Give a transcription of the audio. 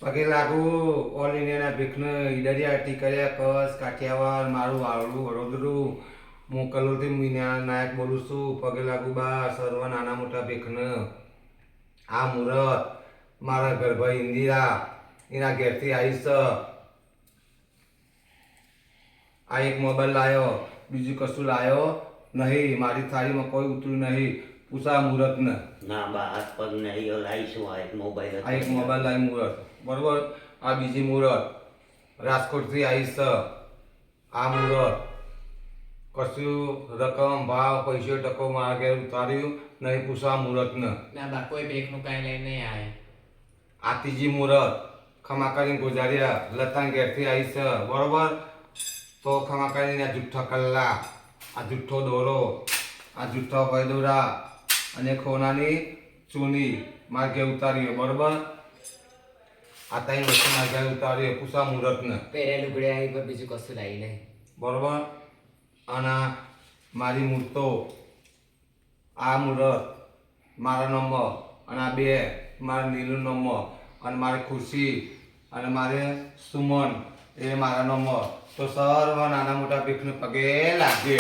પગે લાગુ ઓલ ઇન્ડિયાના ભીખને ઈડરિયા ટીકરિયા કસ કાઠિયાવાડ મારું વાવડું વડોદરું હું કલોલથી મીના નાયક બોલું છું. પગે લાગુ બા સર્વ નાના મોટા ભીખને આ મુહૂર્ત મારા ઘરભાઈ ઇન્દિરા એના ઘેરથી આવીશ. આ એક મોબાઈલ લાવ્યો, બીજું કશું લાવ્યો નહીં. મારી થાળીમાં કોઈ ઉતર્યું નહીં. પૂછા મુહૂર્તને ના બા હાથ પગ નહીં લાવીશું. આ એક મોબાઈલ લાવી મુહૂર્ત બરોબર. આ બીજી મુહૂર્ત રાજકોટથી આવીશ. આ મુહૂર્ત કશું રકમ ભાવ પૈસો ટકો મારા ઘેર ઉતાર્યું નહીં. પૂછવા મુહૂર્તને ના બા કોઈ ભેખનું કાંઈ લઈને નહીં આવે. આ ત્રીજી મુહૂર્ત ખમા કરીને ગુજાર્યા લતા ઘેરથી આવીશ. બરોબર. તો ખમા કરીને આ જુઠ્ઠા કલ્લા, આ જુઠ્ઠો દોરો, આ જુઠ્ઠો ભયદોરા અને ખોનાની ચૂની મારા ઘેર ઉતાર્યો. બરોબર. આ ત્રણ વસ્તુ મારા ઘેર ઉતાર્યો. પૂછા મુહૂર્તને પહેરે લુગડે આવી પર બીજું કશું લાવી નહીં. બરોબર. અને મારી મૂર્તો આ મુહૂર્ત મારા નંબર અને આ બે મારા નીલું નંબર અને મારી ખુશી અને મારે સુમન એ મારા નંબર. તો સર્વ નાના મોટા ભીખને પગે લાગે.